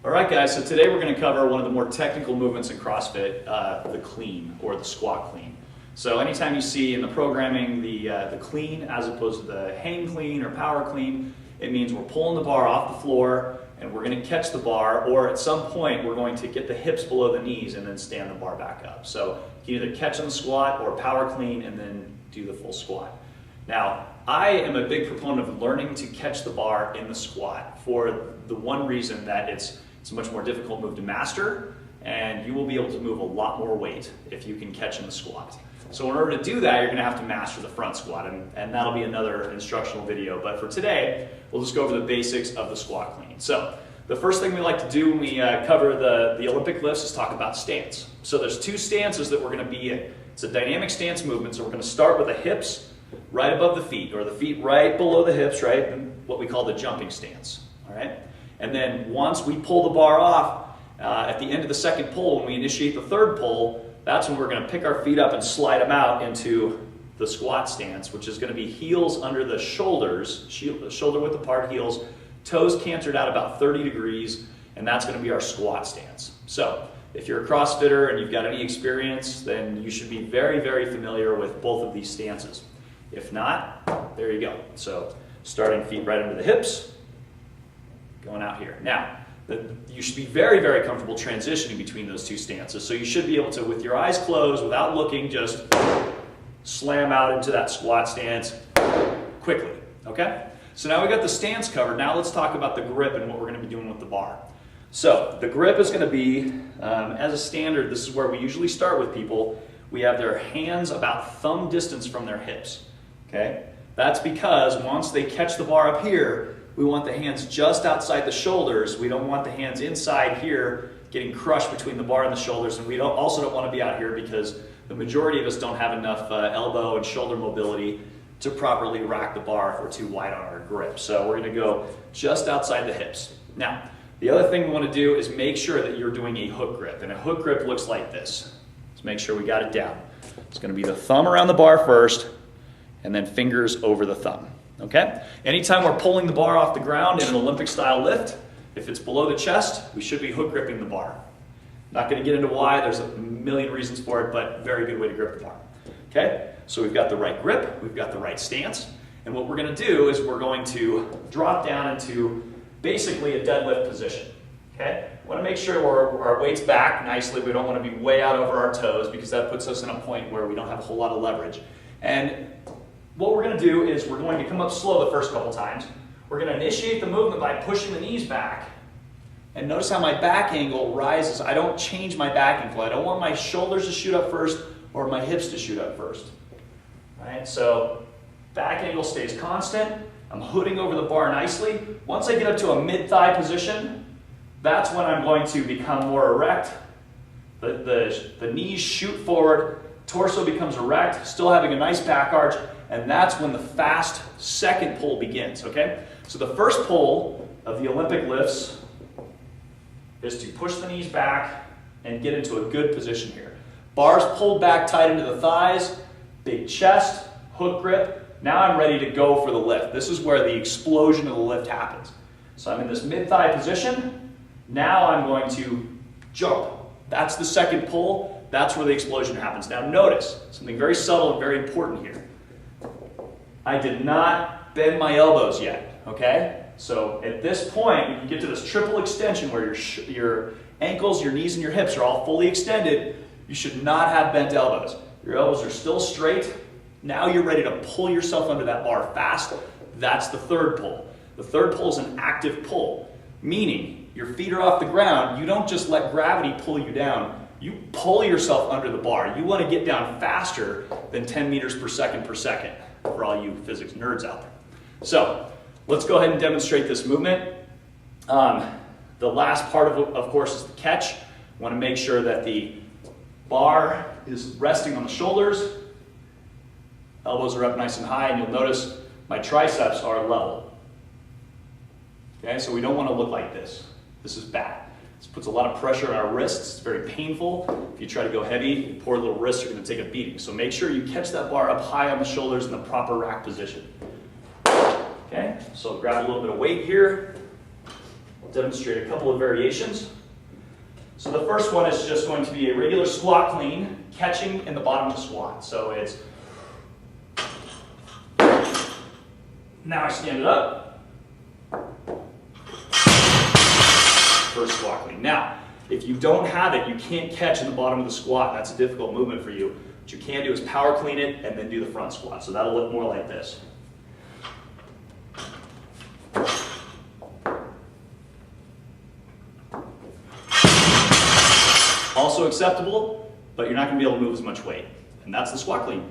All right, guys, so today we're going to cover one of the more technical movements in CrossFit, the clean, or the squat clean. So anytime you see in the programming the clean as opposed to the hang clean or power clean, it means we're pulling the bar off the floor and we're going to catch the bar, or at some point we're going to get the hips below the knees and then stand the bar back up. So you can either catch on the squat or power clean and then do the full squat. Now, I am a big proponent of learning to catch the bar in the squat for the one reason that it's a much more difficult move to master, and you will be able to move a lot more weight if you can catch in the squat. So in order to do that, you're going to have to master the front squat, and that'll be another instructional video. But for today, we'll just go over the basics of the squat clean. So the first thing we like to do when we cover the Olympic lifts is talk about stance. So there's two stances that we're going to be in. It's a dynamic stance movement, so we're going to start with the hips right above the feet, or the feet right below the hips, right? And what we call the jumping stance, all right? And then once we pull the bar off, at the end of the second pull, when we initiate the third pull, that's when we're going to pick our feet up and slide them out into the squat stance, which is going to be heels under the shoulders, shoulder width apart heels, toes cantered out about 30 degrees, and that's going to be our squat stance. So if you're a CrossFitter and you've got any experience, then you should be very, very familiar with both of these stances. If not, there you go. So starting feet right under the hips, going out here. Now, you should be very, very comfortable transitioning between those two stances. So you should be able to, with your eyes closed, without looking, just slam out into that squat stance quickly, okay? So now we got the stance covered. Now let's talk about the grip and what we're going to be doing with the bar. So the grip is going to be, as a standard, this is where we usually start with people. We have their hands about thumb distance from their hips, okay? That's because once they catch the bar up here, we want the hands just outside the shoulders. We don't want the hands inside here getting crushed between the bar and the shoulders, and we also don't want to be out here because the majority of us don't have enough elbow and shoulder mobility to properly rack the bar if we're too wide on our grip. So we're going to go just outside the hips. Now, the other thing we want to do is make sure that you're doing a hook grip, and a hook grip looks like this. Let's make sure we got it down. It's going to be the thumb around the bar first, and then fingers over the thumb. Okay? Anytime we're pulling the bar off the ground in an Olympic style lift, if it's below the chest, we should be hook gripping the bar. Not going to get into why, there's a million reasons for it, but very good way to grip the bar. Okay? So we've got the right grip, we've got the right stance, and what we're going to do is we're going to drop down into basically a deadlift position. Okay? We want to make sure our weight's back nicely. We don't want to be way out over our toes because that puts us in a point where we don't have a whole lot of leverage. And what we're going to do is we're going to come up slow the first couple times. We're going to initiate the movement by pushing the knees back. And notice how my back angle rises. I don't change my back angle. I don't want my shoulders to shoot up first or my hips to shoot up first. All right, so back angle stays constant. I'm hooding over the bar nicely. Once I get up to a mid-thigh position, that's when I'm going to become more erect. The knees shoot forward, torso becomes erect, still having a nice back arch, and that's when the fast second pull begins, okay? So the first pull of the Olympic lifts is to push the knees back and get into a good position here. Bars pulled back tight into the thighs, big chest, hook grip. Now I'm ready to go for the lift. This is where the explosion of the lift happens. So I'm in this mid-thigh position. Now I'm going to jump. That's the second pull. That's where the explosion happens. Now notice something very subtle and very important here. I did not bend my elbows yet, okay? So at this point, when you get to this triple extension where your ankles, your knees, and your hips are all fully extended, you should not have bent elbows. Your elbows are still straight. Now you're ready to pull yourself under that bar fast. That's the third pull. The third pull is an active pull, meaning your feet are off the ground. You don't just let gravity pull you down. You pull yourself under the bar. You want to get down faster than 10 meters per second for all you physics nerds out there. So let's go ahead and demonstrate this movement. The last part of course, is the catch. Want to make sure that the bar is resting on the shoulders. Elbows are up nice and high, and you'll notice my triceps are level. Okay, so we don't want to look like this. This is bad. This puts a lot of pressure on our wrists. It's very painful. If you try to go heavy, poor little wrists are going to take a beating. So make sure you catch that bar up high on the shoulders in the proper rack position. Okay, so grab a little bit of weight here. demonstrate a couple of variations. So the first one is just going to be a regular squat clean, catching in the bottom of the squat. So it's, now I stand it up, first squat clean. Now, if you don't have it, you can't catch in the bottom of the squat, that's a difficult movement for you. What you can do is power clean it and then do the front squat. So that'll look more like this. Also acceptable, but you're not going to be able to move as much weight. And that's the squat clean.